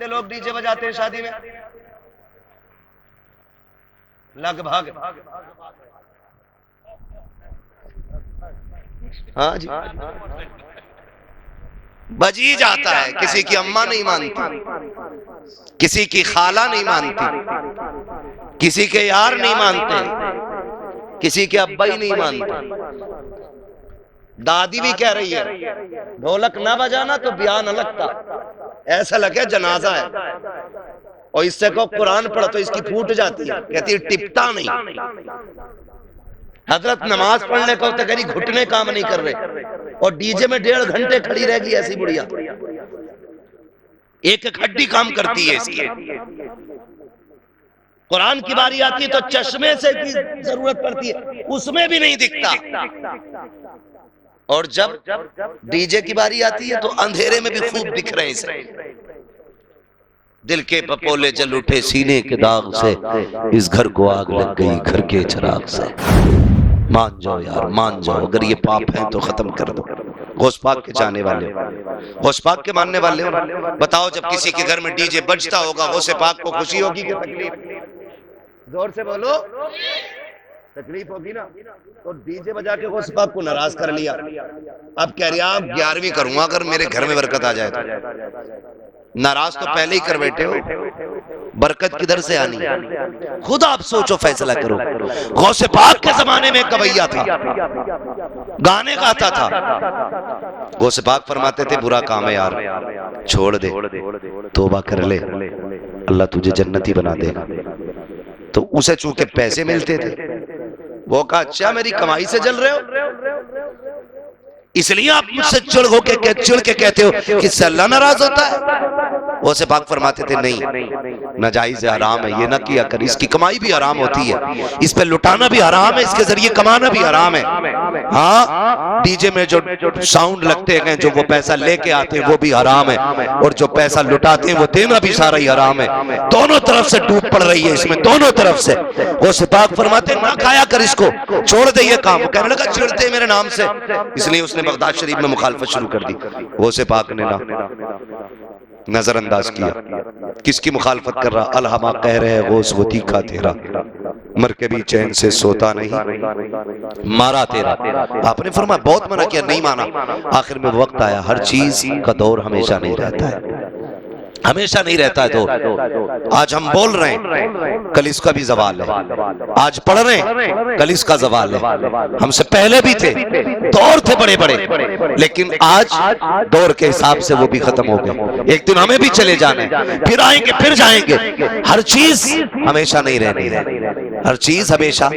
کتنے لوگ D J بجاتے ہیں شادی میں؟ لگ بھگ ہاں جی بجی جاتا ہے. کسی کی اماں نہیں مانتی, کسی کی خالہ نہیں مانتی, کسی کے یار نہیں مانتے, کسی کے ابا ہی نہیں مانتے. دادی بھی کہہ رہی ہے ڈھولک نہ بجانا تو بیاہ نہ لگتا, ایسا لگے جنازہ ہے. اور اس سے کو قرآن پڑھا تو اس کی پھوٹ جاتی ہے, کہتی ہے ٹپتا نہیں. حضرت نماز پڑھنے کا ہوتا کہہ رہی گھٹنے کام نہیں کر رہے, اور ڈی جے میں 1.5 گھنٹے کھڑی رہ گی ایسی بڑھیا, ایک ایک ہڈی کام کرتی ہے اس کی. قرآن کی باری آتی ہے تو چشمے سے بھی ضرورت پڑتی ہے, اس میں بھی نہیں دکھتا. اور جب ڈی جے کی باری آتی ہے تو اندھیرے میں بھی خوب دکھ رہے ہیں. دل کے پپولے جل اٹھے سینے کے داغ سے, اس گھر کو آگ لگ گئی گھر کے چراغ سے. مان جاؤ یار مان جاؤ, اگر یہ پاپ ہیں تو ختم کر دو. غوث پاک کے جانے والے, غوث پاک کے ماننے والے ہو, بتاؤ جب کسی کے گھر میں ڈی جے بجتا ہوگا غوث پاک کو خوشی ہوگی کہ تکلیف؟ زور سے بولو, تکلیف ہوگی نا. تو ڈی جے بجا کے غوث پاک کو ناراض کر لیا. اب کہہ رہی آپ 11ویں کروں گا اگر میرے گھر میں برکت آ جائے تو. ناراض تو پہلے ہی کر بیٹھے ہو, برکت کدھر سے آنی؟ خود آپ سوچو فیصلہ کرو. غوث پاک کے زمانے میں قبیہ تھا, گانے گاتا تھا. غوث پاک فرماتے تھے برا کام ہے یار, چھوڑ دے, توبہ کر لے, اللہ تجھے جنتی بنا دے گا. تو اسے چونکہ پیسے ملتے تھے, وہ کہا اچھا میری کمائی سے جل رہے ہو, اس لیے آپ مجھ سے چڑھ کے کہتے ہو کہ اس سے اللہ ناراض ہوتا ہے. وہ سے پاک فرماتے تھے نہیں, ناجائز حرام ہے, یہ نہ کیا کر. اس کی کمائی بھی حرام ہوتی ہے, اس پہ لٹانا بھی حرام ہے, اس کے ذریعے کمانا بھی حرام ہے. ہاں ڈی جے میں جو ساؤنڈ لگتے ہیں, جو وہ پیسہ لے کے آتے ہیں وہ بھی حرام ہے, اور جو پیسہ لٹاتے ہیں وہ دینا بھی سارا ہی حرام ہے. دونوں طرف سے ڈوب پڑ رہی ہے اس میں, دونوں طرف سے. وہ سے پاک فرماتے نہ کھایا کر اس کو, چھوڑ دے یہ کام. کہنے لگا چڑھتے میرے نام سے, اس لیے اس نے بغداد شریف میں مخالفت شروع کر دی. وہ سے پاک نے نظر انداز کیا. کس کی مخالفت کر رہا؟ الہما کہہ رہے غوث وہ تیکھا تیرا, مر کے بھی چین سے سوتا نہیں, مارا تیرا. آپ نے فرمایا بہت منع کیا, نہیں مانا. آخر میں وقت آیا, ہر چیز کا دور ہمیشہ نہیں رہتا ہے, ہمیشہ نہیں رہتا ہے. تو آج ہم بول رہے ہیں, کل اس کا بھی زوال ہے. آج پڑھ رہے ہیں, کل اس کا زوال ہے. ہم سے پہلے بھی تھے, دور تھے بڑے بڑے, لیکن آج دور کے حساب سے وہ بھی ختم ہو گئے. ایک دن ہمیں بھی چلے جانا ہے, پھر آئیں گے پھر جائیں گے. ہر چیز ہمیشہ نہیں رہنی ہے, ہر چیز ہمیشہ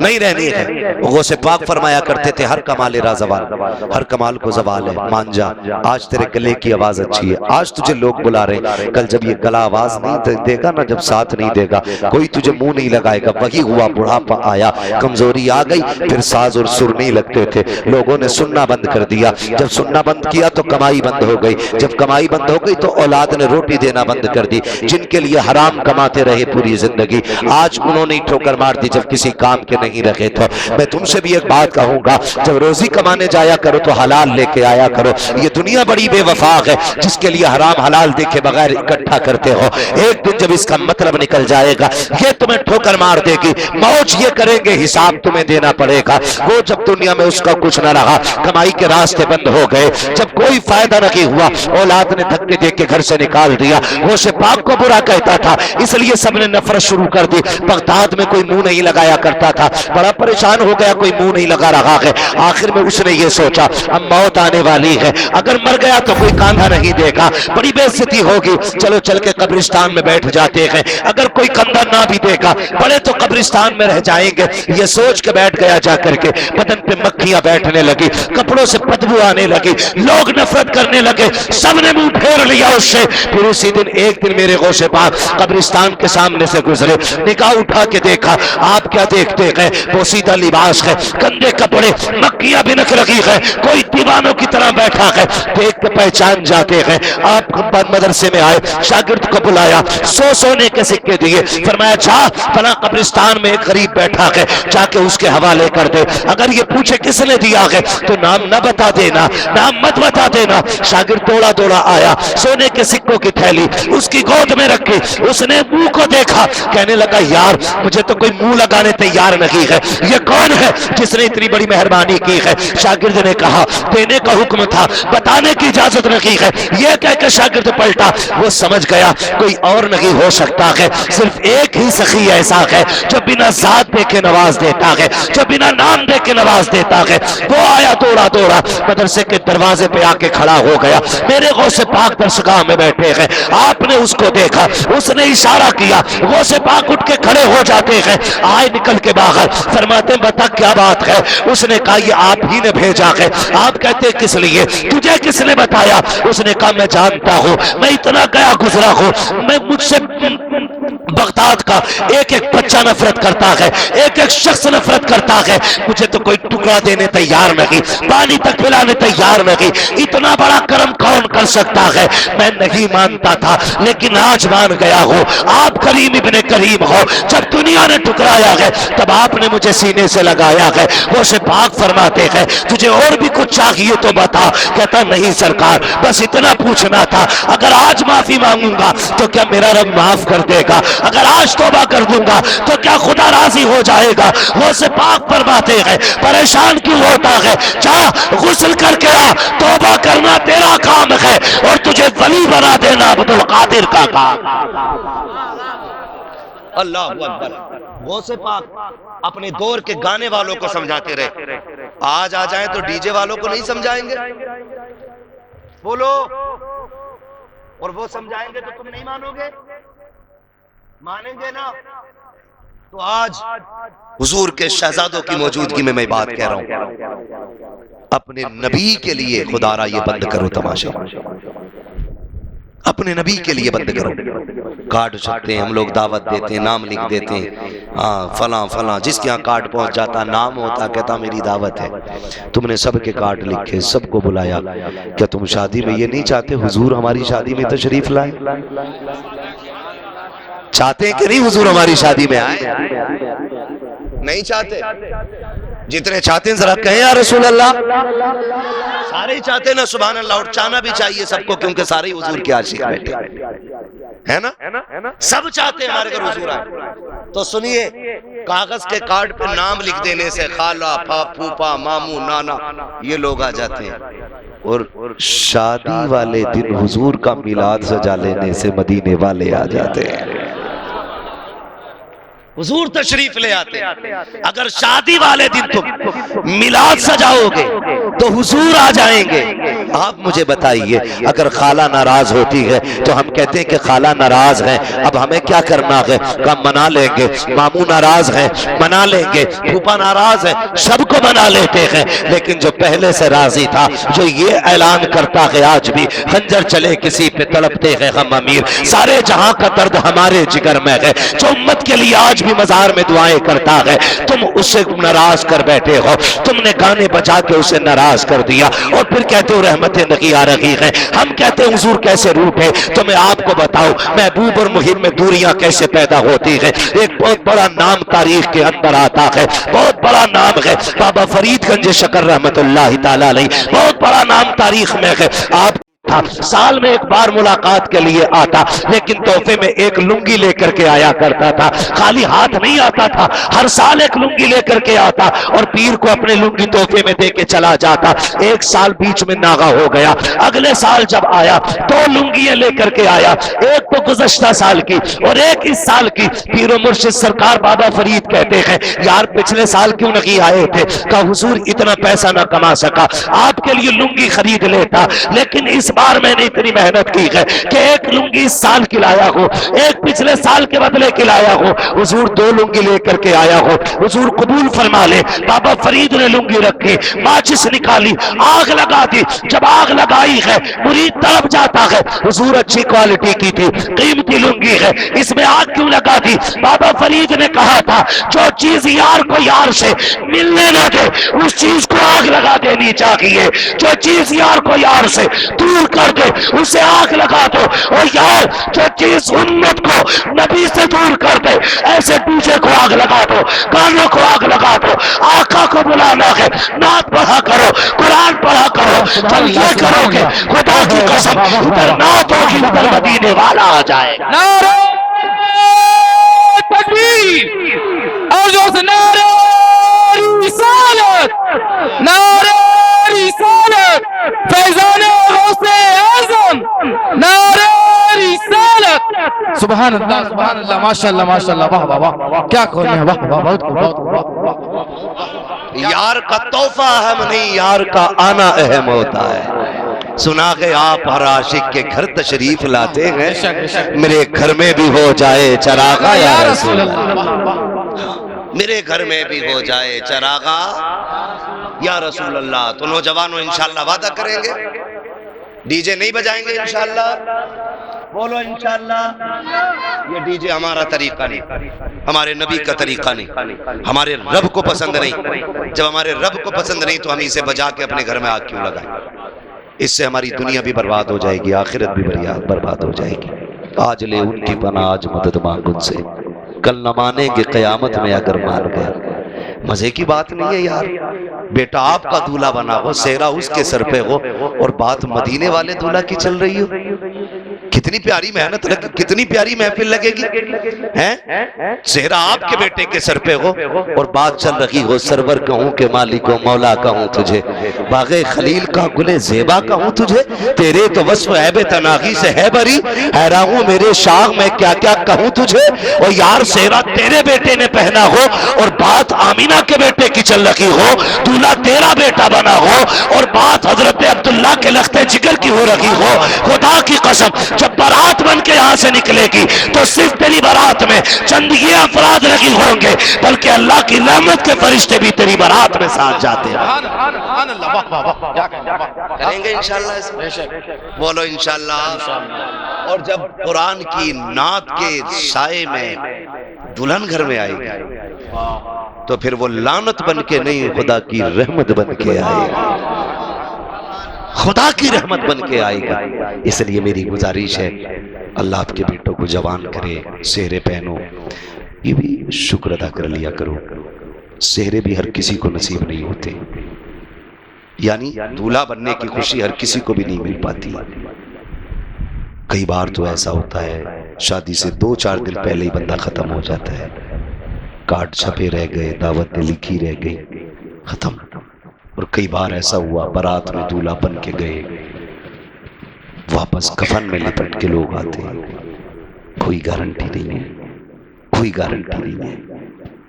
نہیں رہنی ہے. غوث پاک فرمایا کرتے تھے ہر کمال را زوال, ہر کمال کو زوال ہے. مان جا آج تیرے گلے کی آواز اچھی ہے, آج تجھے لوگ بلا رہے, کل جب یہ گلا آواز نہیں دے گا نا, جب ساتھ نہیں دے گا, کوئی تجھے منہ نہیں لگائے گا. وہی ہوا, بڑھاپا آیا, کمزوری آ گئی, پھر ساز اور سر نہیں لگتے تھے. لوگوں نے سننا بند کر دیا, جب سننا بند کیا تو کمائی بند ہو گئی, جب کمائی بند ہو گئی تو اولاد نے روٹی دینا بند کر دی. جن کے لیے حرام کماتے رہے پوری زندگی, آج انہوں نے ٹھوکر مار دی جب کسی کام کے نہیں رکھے تھے. میں تم سے بھی ایک بات کہوں گا, جب روزی کمانے جایا کرو تو حلال لے کے آیا کرو. یہ دنیا بڑی بے وفا ہے جس کے لیے حرام حلال دیکھے بغیر اکٹھا کرتے ہو. ایک دن جب اس کا مطلب نکل جائے گا, یہ تمہیں ٹھوکر مار دے گی, موج یہ کریں گے, حساب تمہیں دینا پڑے گا. وہ جب دنیا میں اس کا کچھ نہ رہا, کمائی کے راستے بند ہو گئے, جب کوئی فائدہ نہیں ہوا, اولاد نے دھکے دے کے گھر سے نکال دیا. وہ سے پاک کو برا کہتا تھا, اس لیے سب نے نفرت شروع کر دی. بغداد میں کوئی منہ نہیں لگایا کرتا تھا, بڑا پریشان ہو گیا, کوئی منہ نہیں لگا رہا ہے. آخر میں اس نے یہ سوچا اب موت آنے والی ہے, اگر مر گیا تو کوئی کاندھا نہیں دے گا, بڑی بے عزتی ہوگی, چلو چل کے قبرستان میں بیٹھ جاتے ہیں. اگر کوئی کندھا نہ بھی دے گا, بڑے تو قبرستان میں رہ جائیں گے. یہ سوچ کے بیٹھ گیا. جا کر کے بدن پہ مکھیاں بیٹھنے لگی, کپڑوں سے بدبو آنے لگی, لوگ نفرت کرنے لگے, سب نے منہ پھیر لیا اس سے. پھر اسی دن ایک دن میرے غوث پاک قبرستان کے سامنے سے گزرے, نگاہ اٹھا کے دیکھا. آپ کیا دیکھتے ہیں؟ وہ سیدھا لباس ہے, گندے کپڑے, مکھیاں بنک لگی ہے, کوئی دیوانوں کی طرح بیٹھا ہے. دیکھ کے پہچان جاتے ہیں آپ مدرسے میں آئے, شاگرد کو بلایا, 100 سونے کے سکے دیے, فرمایا جا فلاں قبرستان میں ایک غریب بیٹھا ہے, جا کے اس کے حوالے کر دے, اگر یہ پوچھے کس نے دیا ہے تو نام نہ بتا دینا, نام مت بتا دینا. شاگرد دوڑا دوڑا آیا, سونے کے سکوں کی تھیلی اس کی گود میں رکھی, اس نے منہ کو دیکھا, کہنے لگا یار مجھے تو کوئی منہ لگانے تیار نہیں ہے, یہ کون ہے جس نے اتنی بڑی مہربانی کی ہے؟ شاگرد نے کہا دینے کا حکم تھا, بتانے کی اجازت نہیں ہے. یہ کہہ کے شاگرد پلٹا, وہ سمجھ گیا کوئی اور نہیں ہو سکتا ہے, صرف ایک ہی سخی ایسا ہے جو بنا ذات دے کے نواز دیتا ہے, جو بنا نام دے کے نواز دیتا ہے. وہ آیا دوڑا دوڑا, مدرسے کے دروازے پہ آ کے کھڑا ہو گیا. میرے غوث پاک درسگاہ میں بیٹھے ہیں, آپ نے اس کو دیکھا, اس نے اشارہ کیا, غوث پاک اٹھ کے کھڑے ہو جاتے ہیں, آئے نکل کے باہر, فرماتے بتا کیا بات ہے؟ اس نے کہا یہ آپ ہی نے بھیجا ہے. آپ کہتے کس لیے, تجھے کس نے بتایا؟ اس نے کہا میں جانتا ہوں, میں اتنا گیا گزرا ہوں, میں مجھ سے بغداد کا ایک ایک بچہ نفرت کرتا ہے, ایک ایک شخص نفرت کرتا ہے, مجھے تو کوئی ٹکڑا دینے تیار نہیں, پانی تک پلانے تیار نہیں. اتنا بڑا کرم کون کر سکتا ہے؟ میں نہیں مانتا تھا لیکن آج مان گیا ہوں. آپ کریم ابن کریم ہو, جب دنیا نے ٹکرایا ہے تب آپ نے مجھے سینے سے لگایا ہے. وہ سے پاک فرماتے ہیں تجھے اور بھی کچھ چاہیے تو بتا. کہتا نہیں سرکار بس اتنا پوچھنا تھا, اگر آج معافی مانگوں گا تو کیا میرا رب معاف کر دے گا؟ اگر آج توبہ کر دوں گا تو کیا خدا راضی ہو جائے گا؟ وہ سے پاک فرماتے ہیں پریشان کیوں ہوتا ہے, جا غسل کر کے آ, توبہ کرنا تیرا کام ہے اور تجھے ولی بنا دینا عبد القادر کا کام. اللہ اکبر. غوث پاک اپنے دور کے گانے والوں کو سمجھاتے رہے, آج آ جائیں تو ڈی جے والوں کو نہیں سمجھائیں گے, بولو, اور وہ سمجھائیں گے تو تم نہیں مانو گے, مانیں گے نا؟ تو آج حضور کے شہزادوں کی موجودگی میں میں بات کہہ رہا ہوں, اپنے نبی کے لیے خدا را یہ بند کرو تماشا, اپنے نبی کے لیے بند کرو. کارڈ چھپتے ہیں, ہم لوگ دعوت دیتے ہیں, نام لکھ دیتے ہیں, ہاں فلاں فلاں, جس کے ہاں کارڈ پہنچ جاتا نام ہوتا, کہتا میری دعوت ہے. تم نے سب کے کارڈ لکھے, سب کو بلایا, کیا تم شادی میں یہ نہیں چاہتے حضور ہماری شادی میں تشریف لائیں؟ چاہتے ہیں کہ نہیں حضور ہماری شادی میں آئے؟ نہیں چاہتے. جتنے چاہتے ہیں ذرا کہیں یا رسول اللہ. سارے ہی چاہتے ہیں نا, سبحان اللہ, اور چاہنا بھی چاہیے سب کو, کیونکہ سارے ہی حضور کے عاشق بیٹھے ہے نا, سب چاہتے ہیں ہمارے گھر حضور آئے. تو سنیے, کاغذ کے کارڈ پہ نام لکھ دینے سے خالہ, پھوپھا, ماموں, نانا, یہ لوگ آ جاتے ہیں, اور شادی والے دن حضور کا میلاد سجا لینے سے مدینے والے آ جاتے ہیں. حضور تشریف لے آتے. اگر شادی والے دن تم میلاد سجاؤ گے تو حضور آ جائیں گے. آپ مجھے بتائیے, اگر خالہ ناراض ہوتی ہے تو ہم کہتے ہیں کہ خالہ ناراض ہیں, اب ہمیں کیا کرنا ہے؟ ہم منا لیں گے. ماموں ناراض ہیں, منا لیں گے. پھوپھا ناراض ہیں, سب کو منا لیتے ہیں. لیکن جو پہلے سے راضی تھا, جو یہ اعلان کرتا ہے آج بھی خنجر چلے کسی پہ تڑپتے ہیں ہم امیر, سارے جہاں کا درد ہمارے جگر میں ہے, جو امت کے لیے آج بھی مزار میں دعائیں کرتا ہے, تم اسے ناراض کر بیٹھے ہو. تم نے گانے بجا کے اسے ناراض کر دیا اور پھر کہتے ہو رحمتیں نہیں آ رہی ہیں. ہم کہتے ہیں حضور کیسے روٹے, تو میں آپ کو بتاؤں محبوب اور مہم میں دوریاں کیسے پیدا ہوتی ہیں. ایک بہت بڑا نام تاریخ کے اندر آتا ہے, بہت بڑا نام ہے بابا فرید گنج شکر رحمت اللہ تعالی علیہ, بہت بڑا نام تاریخ میں ہے. آپ سال میں ایک بار ملاقات کے لیے آتا, لیکن تحفے میں ایک لنگی لے کر کے آیا کرتا تھا. خالی ہاتھ نہیں آتا تھا, ہر سال ایک لنگی لے کر کے آتا اور پیر کو اپنے لنگی تحفے میں دے کے چلا جاتا. ایک سال بیچ میں ناغا ہو گیا, اگلے سال جب آیا 2 لنگیاں لے کر کے آیا, ایک تو گزشتہ سال کی اور ایک اس سال کی. پیر و مرشد سرکار بابا فرید کہتے ہیں یار پچھلے سال کیوں نہیں آئے تھے؟ کہا حضور اتنا پیسہ نہ کما سکا, آپ کے لیے لنگی خرید لیتا, لیکن اس بار میں نے اتنی محنت کی ہے کہ ایک لنگی اس سال کی لایا ہو, ایک پچھلے سال کے بدلے کی لایا ہو. حضور 2 لنگی لے کر کے آیا ہو, حضور قبول فرما لے. بابا فرید نے لنگی رکھی, ماچس نکالی, آگ لگا دی. جب آگ لگائی ہے مرید تڑپ جاتا ہے. حضور اچھی کوالٹی کی تھی, قیمتی لنگی ہے, اس میں آگ کیوں لگا دی؟ بابا فرید نے کہا تھا جو چیز یار کو یار سے ملنے نہ دے اس چیز کو آگ لگا دینی چاہیے, جو چیز یار کو یار سے دور دور کر دے اسے آگ لگا دو. اور یار جو چیز امت کو نبی سے دور کر دے ایسے ڈی جے کو آگ لگا دو, گانوں کو آگ لگا دو. آقا کو بلانا ہے, نعت پڑھا کرو, قرآن پڑھا کرو. جب یہ کرو گے خدا کی قسم ادھر نعت ہوگی ادھر مدینے والا آ جائے گا. نعرہ تکبیر اور جو سے نعرہ رسالت, نعرہ رسالت, فیضان غوث اعظم, نعرہ رسالت. سبحان اللہ سبحان اللہ, ماشاءاللہ ماشاءاللہ, واہ واہ واہ, کیا کہنے ہیں, واہ واہ, بہت بہت. یار کا تحفہ اہم نہیں, یار کا آنا اہم ہوتا ہے. سنا کہ آپ ہر عاشق کے گھر تشریف لاتے ہیں, میرے گھر میں بھی ہو جائے چراغا یا رسول اللہ, میرے گھر میں بھی ہو جائے چراغا یا رسول اللہ. تو نوجوانوں انشاءاللہ وعدہ کریں گے ڈی جے نہیں بجائیں گے انشاءاللہ, بولو انشاءاللہ. یہ ڈی جے ہمارا طریقہ نہیں, ہمارے نبی کا طریقہ نہیں, ہمارے رب کو پسند نہیں. جب ہمارے رب کو پسند نہیں تو ہم اسے بجا کے اپنے گھر میں آگ کیوں لگائیں؟ اس سے ہماری دنیا بھی برباد ہو جائے گی, آخرت بھی برباد ہو جائے گی. آج لے ان کی پناہ, آج مدد مانگ ان سے, کل نہ مانیں گے قیامت میں اگر مان گئے. مزے کی بات نہیں ہے یار, بیٹا آپ کا دولہا بنا ہو, سہرا اس کے سر پہ ہو, اور بات مدینے والے دولہا کی چل رہی ہو. کتنی پیاری محنت لگے, کتنی پیاری محفل لگے گی. سہرا آپ کے بیٹے کے سر پہ ہو اور بات چل رہی ہو, سرور کہوں کہ مالک و مولا کہوں تجھے, باغ خلیل کا گل زیبا کہوں تجھے, تیرے تو وصف عیب تناغی سے ہے بری, حیران ہوں میرے شاہ میں کیا کیا کہوں تجھے. اور یار سہرا تیرے بیٹے نے پہنا ہو اور بات آمینہ کے بیٹے کی چل رہی ہو, دولہا تیرا بیٹا بنا ہو اور بات حضرت عبداللہ کے لخت جگر کی ہو رہی ہو, خدا کی قسم جب بارات بن کے یہاں سے نکلے گی تو صرف تیری بارات میں چند یہ افراد لگی ہوں گے, بلکہ اللہ کی رحمت کے فرشتے بھی تیری بارات میں ساتھ جاتے ہیں. کریں گے انشاءاللہ, بولو انشاءاللہ. اور جب قرآن کی نعت کے سائے میں دلہن گھر میں آئے گی تو پھر وہ لعنت بن کے نہیں, خدا کی رحمت بن کے آئے گا, خدا کی رحمت بن کے آئے گا. اس لیے میری گزارش ہے اللہ آپ کے بیٹوں کو جوان کرے, سہرے پہنو, یہ بھی شکر ادا کر لیا کرو. سہرے بھی ہر کسی کو نصیب نہیں ہوتے, یعنی دولہا بننے کی خوشی ہر کسی کو بھی نہیں مل پاتی. کئی بار تو ایسا ہوتا ہے شادی سے 2-4 دن پہلے ہی بندہ ختم ہو جاتا ہے, کارڈ چھپے رہ گئے, دعوتیں لکھی رہ گئی, ختم. اور کئی بار ایسا ہوا بارات میں دولہا بن کے گئے, واپس کفن میں لپٹ کے لوگ آتے ہیں. کوئی گارنٹی نہیں ہے, کوئی گارنٹی نہیں ہے.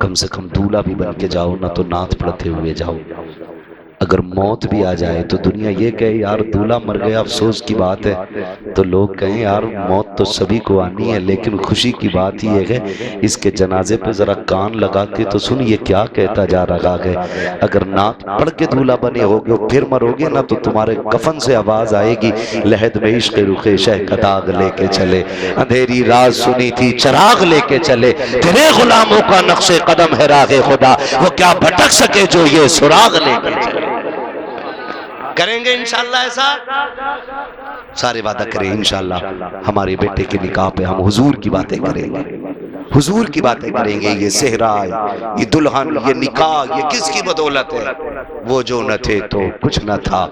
کم سے کم دولہا بھی بن کے جاؤ نہ تو نعت پڑھتے ہوئے جاؤ. اگر موت بھی آ جائے تو دنیا یہ کہے یار دولہا مر گیا, افسوس کی بات ہے, تو لوگ کہیں یار موت تو سبھی کو آنی ہے, لیکن خوشی کی بات یہ ہے اس کے جنازے پہ ذرا کان لگا کے تو سن یہ کیا کہتا جا رہا ہے. اگر نعت پڑھ کے دولہا بنے ہوگے پھر مرو گے نا تو تمہارے کفن سے آواز آئے گی, لحد میں عشق رخ شہ کا داغ لے کے چلے, اندھیری رات سنی تھی چراغ لے کے چلے, تیرے غلاموں کا نقش قدم ہے راہ خدا, وہ کیا بھٹک سکے جو یہ سراغ لے کے چلے. کریں گے انشاءاللہ ایسا, سارے وعدہ کریں انشاءاللہ. ہمارے بیٹے کے نکاح پہ ہم حضور کی باتیں کریں گے, حضور کی باتیں کریں گے. یہ صحرا, یہ دلہن, یہ نکاح, یہ کس کی بدولت ہے؟ وہ جو نہ تھے تو کچھ نہ تھا,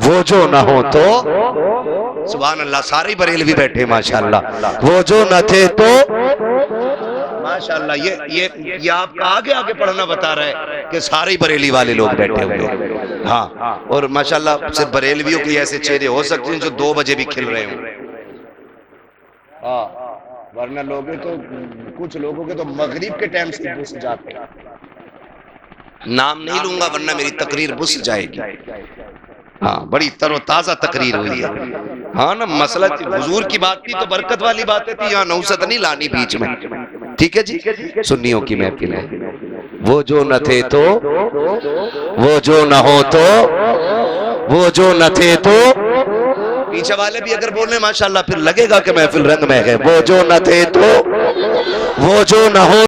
وہ جو نہ ہو تو سبحان اللہ. سارے بریلوی بیٹھے ماشاءاللہ, وہ جو نہ تھے تو ماشاءاللہ. یہ آپ کا آگے آگے پڑھنا بتا رہا ہے کہ سارے بریلی والے لوگ بیٹھے ہوئے. ہاں, اور ماشاءاللہ صرف بریلویوں کے ایسے چہرے ہو سکتے ہیں جو 2 بجے بھی کھل رہے ہوں. ہاں, ورنہ لوگوں تو کچھ لوگوں کے تو مغرب کے ٹائم سے بس جاتے ہیں. نام نہیں لوں گا ورنہ میری تقریر بس جائے گی. ہاں, بڑی تر و تازہ تقریر ہوئی ہے. ہاں نا, مسئلہ حضور کی بات تھی تو برکت والی باتیں تھی, یہاں نوست نہیں لانی بیچ میں. ٹھیک ہے جی, سنیوں کی محفل ہے. وہ جو نہ تھے تو, وہ جو نہ ہو تو, وہ جو نہ تھے تو, پیچھے والے بھی اگر بولنے ماشاءاللہ پھر لگے گا کہ محفل رنگ میں ہے. وہ جو نہ تھے تو, وہ جو نہ ہو